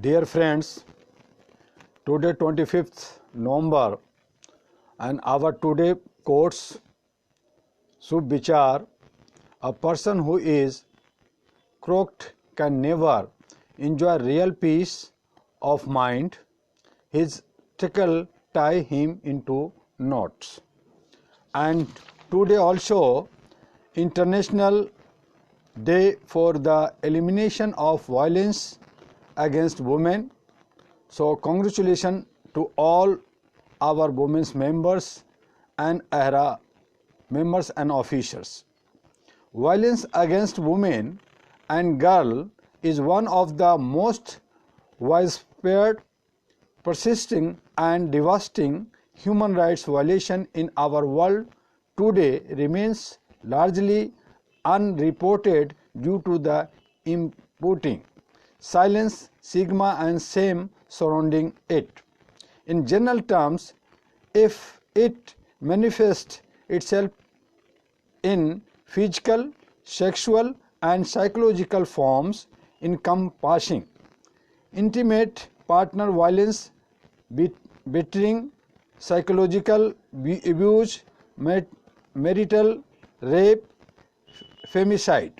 Dear friends, today 25th November and our today quotes Shubh Vichar, a person who is crooked can never enjoy real peace of mind. His tickle tie him into knots. And today also International Day for the Elimination of Violence against Women. So congratulations to all our women's members and AHRA members and officers. Violence against women and girls is one of the most widespread, persisting and devastating human rights violation in our world today remains largely unreported due to the imputing silence, stigma and shame surrounding it. In general terms, if it manifests itself in physical, sexual and psychological forms encompassing intimate partner violence, betraying, psychological abuse, marital rape, femicide,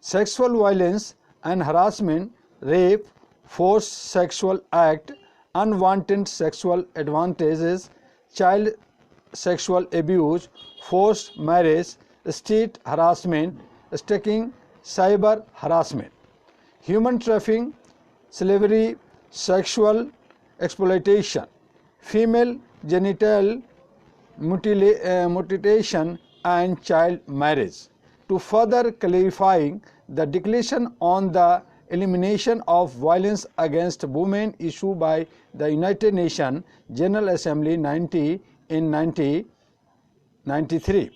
sexual violence and harassment, rape, forced sexual act, unwanted sexual advantages, child sexual abuse, forced marriage, street harassment, stalking, cyber harassment, human trafficking, slavery, sexual exploitation, female genital mutilation and child marriage. To further clarifying the declaration on the elimination of violence against women issued by the United Nations General Assembly 90 in 1993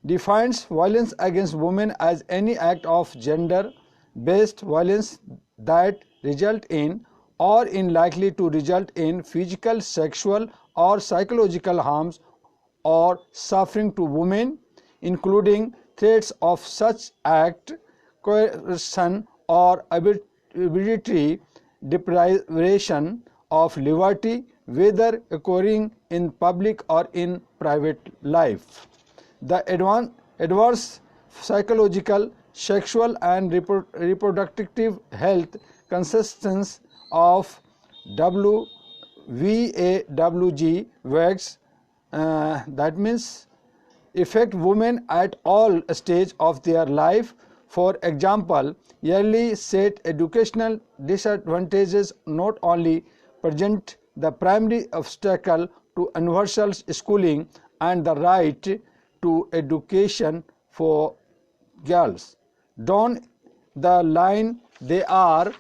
defines violence against women as any act of gender-based violence that result in or is likely to result in physical, sexual or psychological harms or suffering to women, including threats of such act, coercion or arbitrary deprivation of liberty, whether occurring in public or in private life. The adverse psychological, sexual and reproductive health consistency of WVAWG works, that means affect women at all stages of their life. For example, early set educational disadvantages not only present the primary obstacle to universal schooling and the right to education for girls. Down the line, they are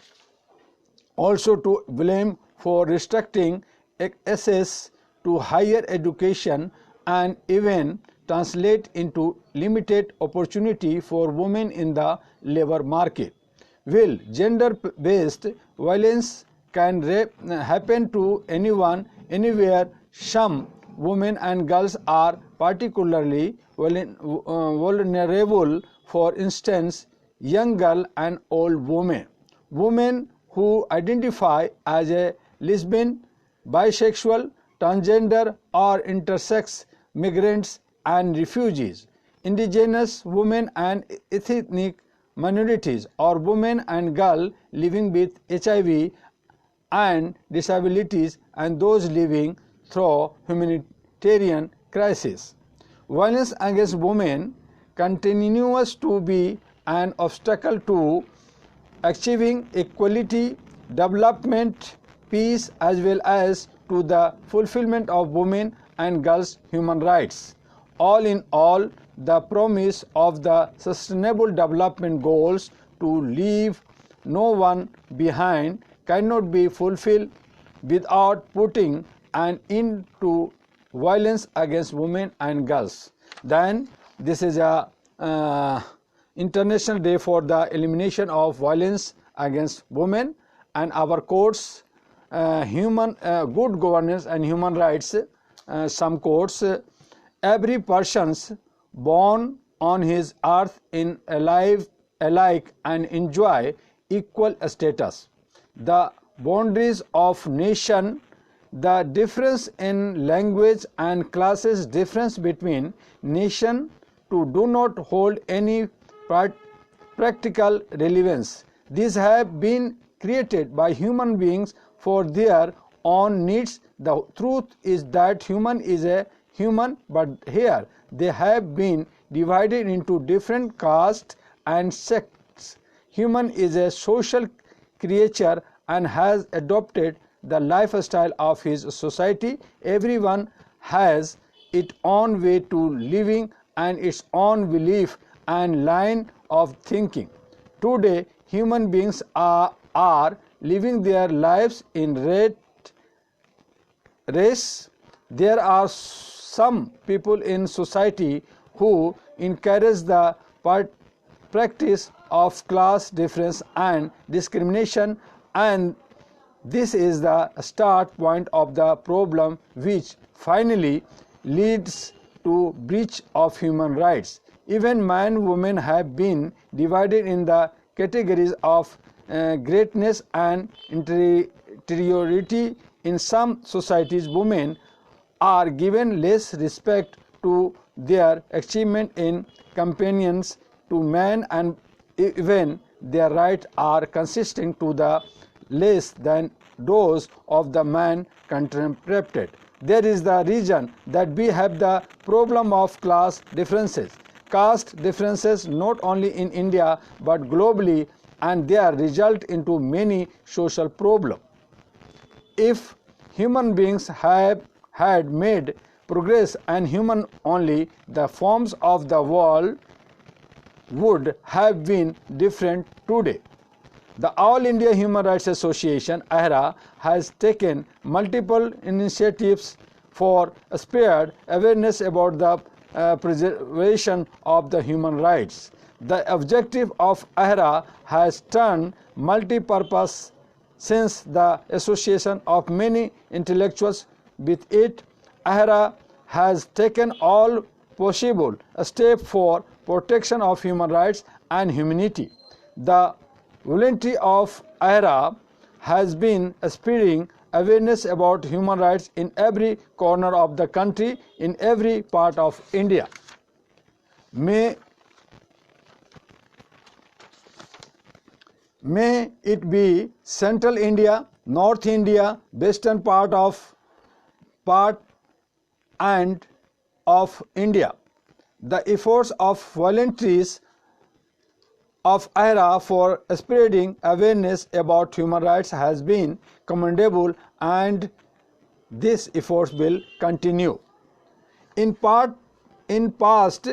also to blame for restricting access to higher education and even translate into limited opportunity for women in the labor market. While gender-based violence can happen to anyone, anywhere, some women and girls are particularly vulnerable, for instance, young girl and old women. Women who identify as a lesbian, bisexual, transgender or intersex, migrants and refugees, indigenous women and ethnic minorities, or women and girls living with HIV and disabilities, and those living through humanitarian crisis. Violence against women continues to be an obstacle to achieving equality, development, peace, as well as to the fulfillment of women and girls' human rights. All in all, the promise of the Sustainable Development Goals to leave no one behind cannot be fulfilled without putting an end to violence against women and girls. Then this is a International Day for the Elimination of Violence against Women, and our quotes, good governance and human rights, some quotes, every person's born on his earth in alive alike and enjoy equal status. the boundaries of nation, the difference in language and classes difference between nation to do not hold any practical relevance. These have been created by human beings for their own needs. The truth is that human is a human, but here they have been divided into different castes and sects. Human is a social creature and has adopted the lifestyle of his society. Everyone has its own way to living and its own belief and line of thinking. Today, human beings are living their lives in race. There are some people in society who encourage the practice of class difference and discrimination, and this is the start point of the problem, which finally leads to breach of human rights. Even man and women have been divided in the categories of greatness and inferiority. In some societies, women are given less respect to their achievement in companions to men, and even their rights are consistent to the less than those of the man contemplated. There is the reason that we have the problem of class differences. Caste differences not only in India but globally, and they result into many social problems. If human beings had made progress and human only, the forms of the world would have been different today. The All India Human Rights Association (AHRA) has taken multiple initiatives for spread awareness about the preservation of the human rights. The objective of AHRA has turned multi-purpose since the association of many intellectuals with it. AHRA has taken all possible steps for protection of human rights and humanity. The voluntary of AHRA has been spreading awareness about human rights in every corner of the country, in every part of India. May it be Central India, North India, Western part and of India. The efforts of volunteers of AHRA for spreading awareness about human rights has been commendable, and this efforts will continue. In past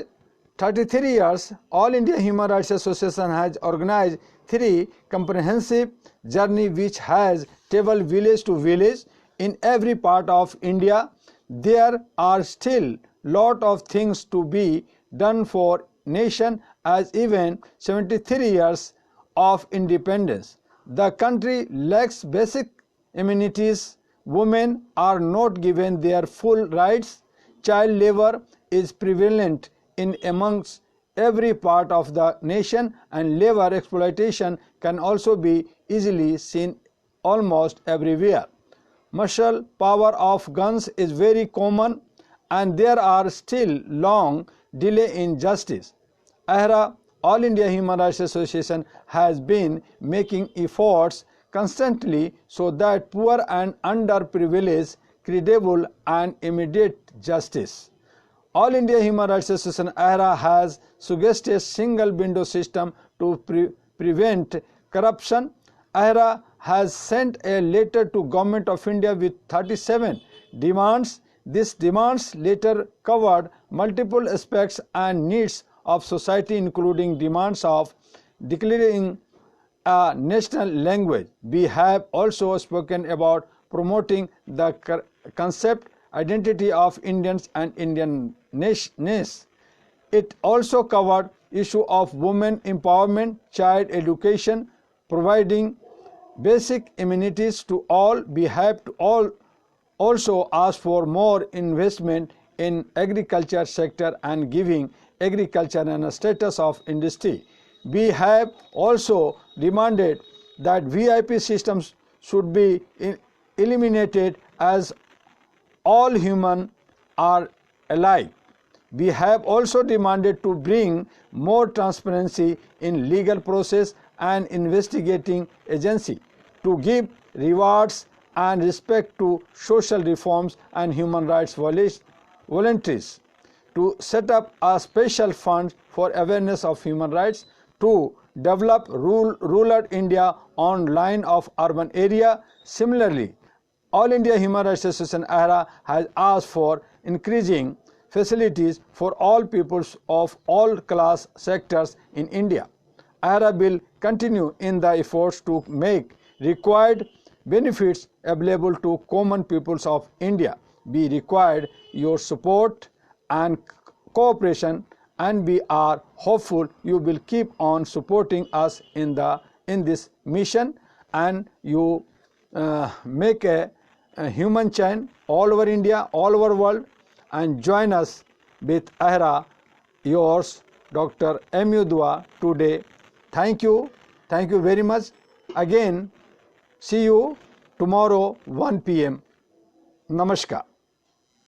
33 years, All India Human Rights Association has organized 3 comprehensive journey which has traveled village to village in every part of India. There are still lot of things to be done for nation, as even 73 years of independence. The country lacks basic amenities. Women are not given their full rights. Child labor is prevalent in amongst every part of the nation, and labor exploitation can also be easily seen almost everywhere. Martial power of guns is very common, and there are still long delay in justice. AHRA, All India Human Rights Association, has been making efforts constantly so that poor and underprivileged credible and immediate justice. All India Human Rights Association AHRA has suggested single window system to prevent corruption. AHRA has sent a letter to Government of India with 37 demands. These demands later covered multiple aspects and needs of society, including demands of declaring a national language. We have also spoken about promoting the concept identity of Indians and Indianness. It also covered issue of women empowerment, child education, providing basic amenities to all. We have to also ask for more investment in agriculture sector and giving agriculture and a status of industry. We have also demanded that VIP systems should be eliminated as all humans are alike. We have also demanded to bring more transparency in legal process and investigating agency, to give rewards and respect to social reforms and human rights voluntaries, to set up a special fund for awareness of human rights, to develop rural India on line of urban area. Similarly, All India Human Rights Association AHRA has asked for increasing facilities for all peoples of all class sectors in India. AHRA will continue in the efforts to make required benefits available to common peoples of India. We require your support and cooperation, and we are hopeful you will keep on supporting us in this mission, and you make a human chain all over India, all over world, and join us with AHRA. Yours, Dr. M.U. Dua, today. Thank you very much. Again, see you tomorrow 1 p.m. Namaskar.